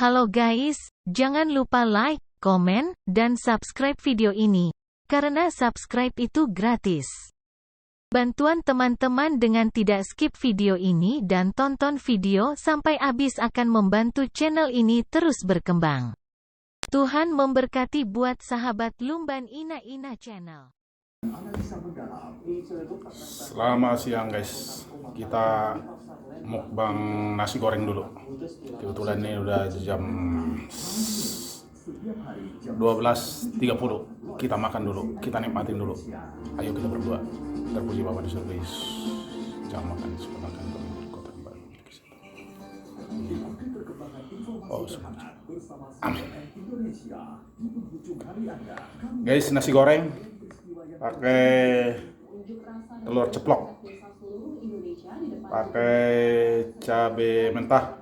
Halo guys, jangan lupa like, komen, dan subscribe video ini. Karena subscribe itu gratis. Bantuan teman-teman dengan tidak skip video ini dan tonton video sampai habis akan membantu channel ini terus berkembang. Tuhan memberkati buat sahabat Lumban Ina Channel. Selamat siang guys, kita mukbang nasi goreng dulu. Kebetulan ini udah jam 12.30. Kita makan dulu, kita nikmatin dulu. Ayo kita berdoa. Terpuji Bapa di surga, Yesus. Jangan makan, suka makan di kota yang baru. Oh, semuanya. Amin. Guys, nasi goreng pakai telur ceplok, pakai cabai mentah,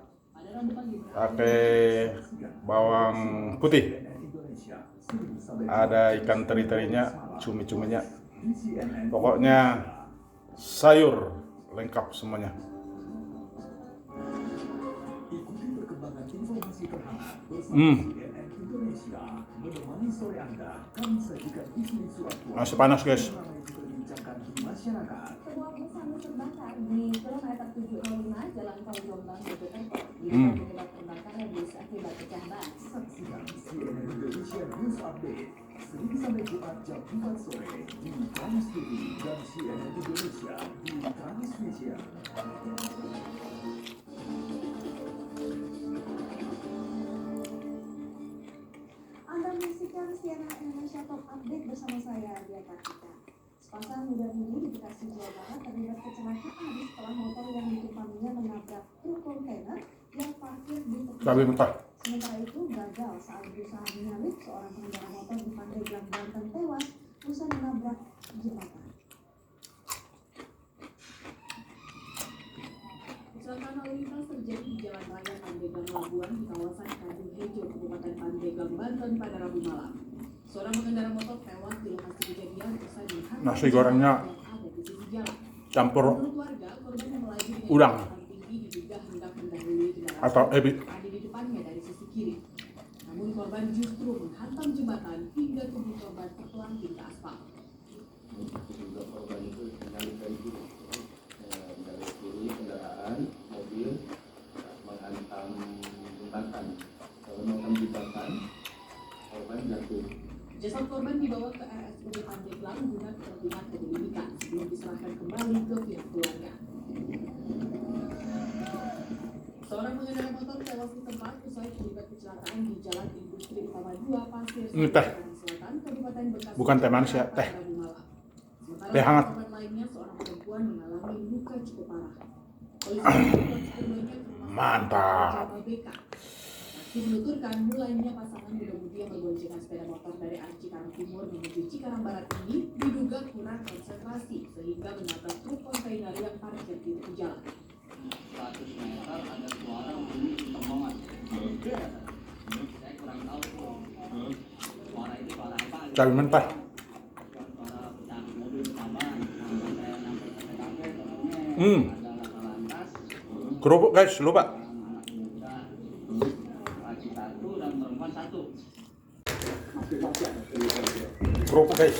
pakai bawang putih, ada ikan teri-terinya, cumi-cuminya, pokoknya sayur lengkap semuanya. Masih panas guys. Anda menyaksikan CNN Indonesia Top Update bersama saya, Dia Kartika. Sepasang muda mudi di Bekasi, Jawa Barat terlibat kecelakaan setelah motor yang ditumpanginya menabrak truk kontainer yang parkir di tepi. Sementara itu gagal saat berusaha menyalip, seorang pengendara motor di Pandeglang, Banten tewas usai menabrak jembatan. Kecelakaan lalu lintas terjadi di Jalan Raya Pandeglang Labuan di kawasan Kadung Hejo, Kabupaten Pandeglang, Banten pada Rabu malam. Seorang pengendara motor tewas di lokasi kejadian usai menghantam Nasi gorengnya campur udang atau ebi. di depannya dari sisi kiri. Namun korban justru menghantam jembatan hingga tubuh korban terpelanting ke aspal. Juga korban itu menyalip dari kiri kendaraan mobil menghantam jembatan. Kalau menghantam jembatan, korban jatuh. Jasad korban dibawa ke RSUD Pandeglang guna kepentingan penyelidikan sebelum diserahkan kembali ke pihak keluarga. Seorang pengendara motor tewas di tempat usai terlibat kecelakaan di Jalan Industri Utama 2 Pasir Selatan, Kabupaten Bekasi. Bukan teh manis ya, teh. Teh hangat. Korban lainnya seorang perempuan mengalami luka cukup parah. Polisi melakukan keduanya ke rumah Mantap. Saksi menuturkan mulainya pasangan muda-mudi yang berboncengan sepeda motor dari arah Cikarang Timur menuju Cikarang Barat ini diduga kurang konsentrasi sehingga menabrak truk kontainer yang parkir di tepi jalan. 100 meter ada suara bunyi tembakan. Saya kurang tahu suara itu suara apa. Cabai mentah. Suara pecah mobil pertama sampai saya sampai ke TKP. Ada laka lantas. Kerupuk guys, lupa. Anak muda, laki satu dan perempuan satu. Kerupuk guys.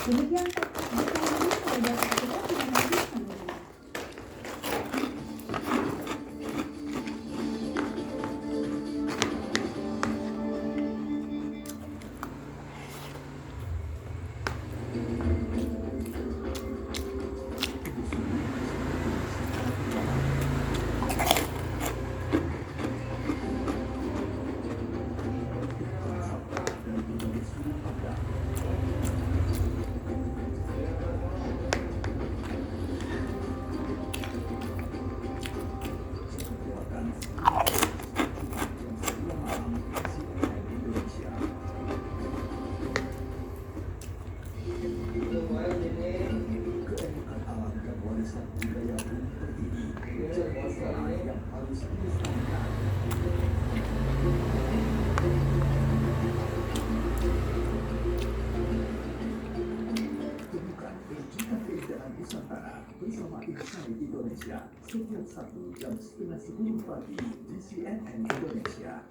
Demikian Nusantara bersama Pelatih Sari Indonesia setiap Sabtu jam 9:30 pagi di CNN Indonesia.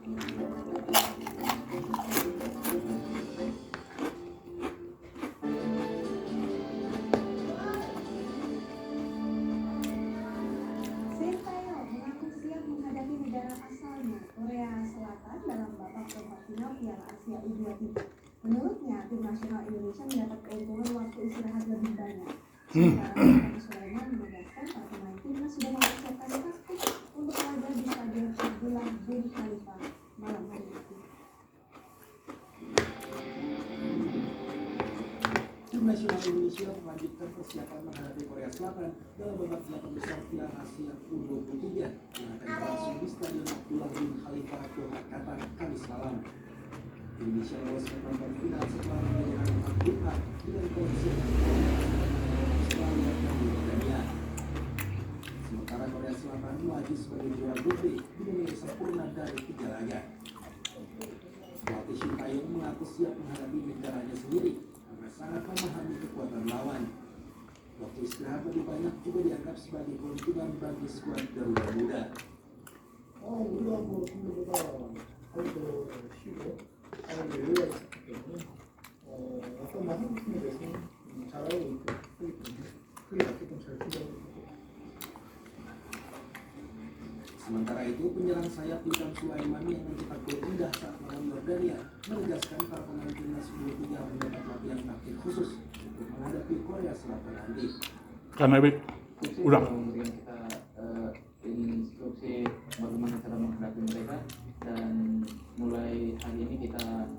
Sintayong mengaku siap menghadapi negara asalnya, Korea Selatan, dalam babak perempat final Piala Asia U23. Menurutnya, tim nasional Indonesia mendapat keuntungan waktu istirahat lebih banyak. Sementara Sultan Sulaiman menegaskan para pemain timnas sudah mempersiapkan taktik untuk laga di Stadion Abdullah bin Khalifah malam hari ini. Tim nasional Indonesia melanjutkan persiapan menghadapi Korea Selatan dalam babak 8 besar Piala Asia U23 yang akan berlangsung di Stadion Abdullah bin Khalifah, Doha, Qatar, Kamis malam. Indonesia lolos ke babak final setelah mengalahkan grup A dengan kondisi Australia dan Jordania. Sementara Korea Selatan melaju sebagai juara grup B dengan nilai sempurna dari 3 laga. Pelatih Sintayong mengaku siap menghadapi negaranya sendiri karena sangat memahami kekuatan lawan. Waktu istirahat lebih banyak juga dianggap sebagai keuntungan bagi skuad Garuda Muda. 우리가 뭐 중국보다 하루도 쉬고 하루 여유가 있었기 때문에 어떤 한국 팀에 대해서는 잘하고 있기 때문에 크게 어쨌든 잘 준비하고 있고. Sementara itu, penyerang sayap Sultan Sulaiman yang mencetak gol indah saat melawan Jordania menegaskan para pemain timnas U23 mendapat latihan taktik khusus untuk menghadapi Korea Selatan nanti. Karena udah. Kemudian kita instruksi bagaimana cara menghadapi mereka, dan mulai hari ini kita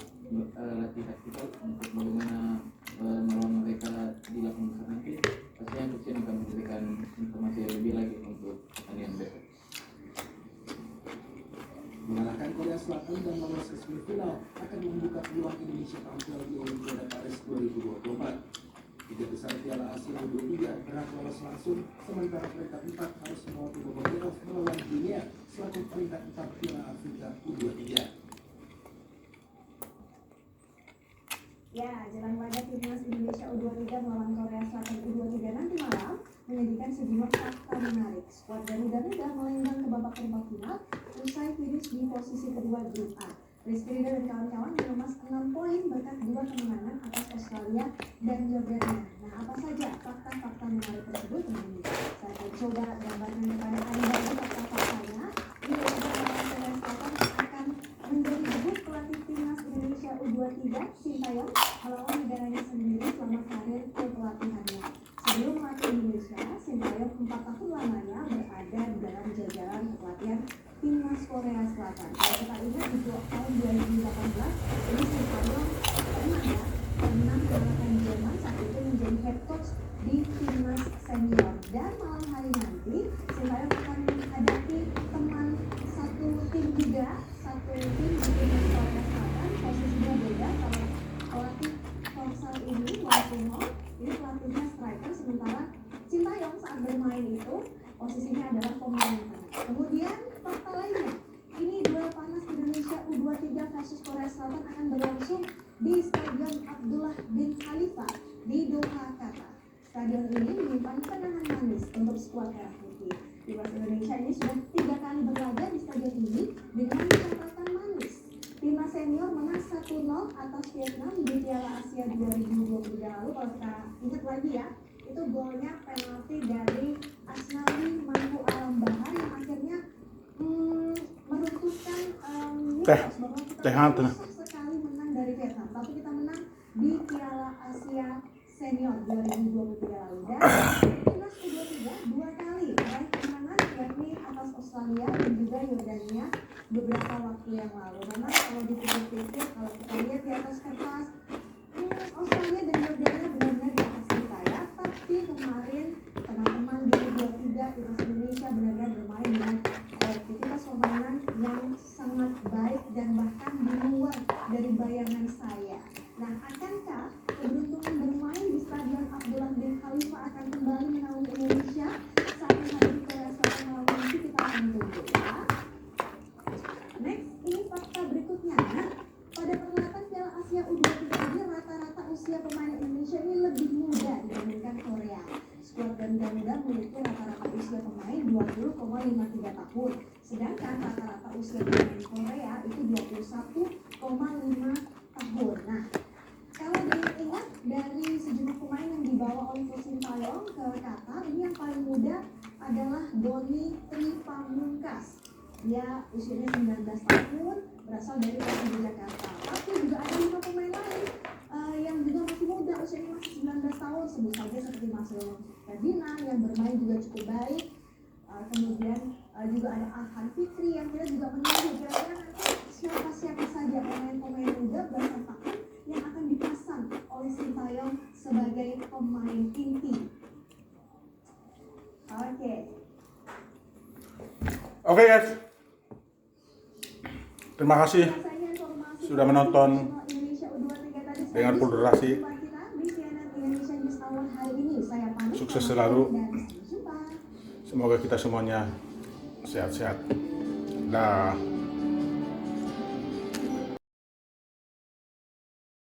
latih taktikal untuk bagaimana melawan mereka di 8 besar nanti. Pastinya Coach akan memberikan informasi lebih lagi untuk pertandingan besok. Mengalahkan Korea Selatan dan lolos ke semifinal akan membuka peluang Indonesia tampil di Olimpiade Paris 2024. 3 besar Piala Asia U23 berhak lolos langsung, sementara peringkat 4 harus melewati babak playoff melawan Guinea selaku peringkat 4 Piala Afrika U23. Ya, jelang laga timnas Indonesia U23 melawan Korea Selatan U23 nanti malam menyajikan sejumlah fakta menarik. Skuad Garuda Muda melenggang ke babak perempat final usai finish di posisi kedua grup A. Rizky Ridho dan kawan-kawan mengemas 6 poin berkat 2 kemenangan atas Australia dan Jordania. Nah, apa saja fakta-fakta menarik tersebut ini? Saya akan coba gambarkan kepada Anda fakta-faktanya. Di laga melawan Korea Selatan akan menjadi debut pelatih timnas Indonesia U23 Sintayong melawan negaranya sendiri selama karir kepelatihannya. Sebelum melatih Indonesia, Sintayong 4 tahun lamanya berada di dalam jajaran kepelatihan timnas Korea Selatan. Kalau kita ingat di tahun 2018, ini Sintayong pernah mengalahkan Jerman saat itu menjadi head coach di timnas senior. Dan malam hari nanti Sintayong akan menghadapi teman satu tim juga, satu tim di timnas Korea Selatan. Posisinya beda, kalau pelatih Korsel ini Wang ini pelatihnya striker, sementara Sintayong saat bermain itu posisinya adalah pemain tengah. Kemudian fakta lainnya, ini duel panas Indonesia U23 versus Korea Selatan akan berlangsung di Stadion Abdullah bin Khalifah di Doha, Qatar. Stadion ini menyimpan kenangan manis untuk skuad merah putih. Timnas Indonesia ini sudah 3 kali berlaga di stadion ini dengan catatan manis. Timnas senior menang 1-0 atas Vietnam di Piala Asia 2023 lalu. Kalau kita ingat lagi ya, itu golnya penalti dari Asnawi Mangku Alam Bahar yang akhirnya meruntuhkan mitos bahwa kita susah sekali menang dari Vietnam, tapi kita menang di Piala Asia Senior 2023 lalu. Dan timnas U23 2 kali meraih kemenangan, yakni atas Australia dan juga Jordania beberapa waktu yang lalu. Memang kalau dipikir-pikir, kalau kita lihat di atas kertas, Australia dan Jordania benar-benar di atas kita ya. Tapi kemarin teman-teman di U23 timnas Indonesia benar-benar bermain dengan aktivitas permainan yang sangat baik dan bahkan di luar dari bayangan saya. Nah, akankah keberuntungan bermain di Stadion Abdullah bin Khalifah akan kembali menaungi Indonesia saat menghadapi Korea Selatan malam nanti? Kita akan tunggu ya. Next, ini fakta berikutnya. Pada perhelatan Piala Asia U23 itu rata-rata usia pemain 20,53 tahun. Sedangkan rata-rata usia pemain Korea itu 21,5 tahun. Nah, kalau diingat dari sejumlah pemain yang dibawa oleh Coach Sintayong ke Qatar, ini yang paling muda adalah Doni Tripamungkas. Dia usianya 19 tahun, berasal dari PSIS Jakarta. Tapi juga ada 5 pemain lain yang juga masih muda, usianya masih 19 tahun. Sebut saja seperti Marcelo Ferdinand yang bermain juga cukup baik. Kemudian juga ada Arhan Fikri yang kita juga menunggu kira-kira nanti siapa saja pemain-pemain muda belasan tahun yang akan dipasang oleh Sintayong sebagai pemain inti. Oke guys, terima kasih sudah menonton dengan full durasi. Sukses selalu. Semoga kita semuanya sehat-sehat. Dah.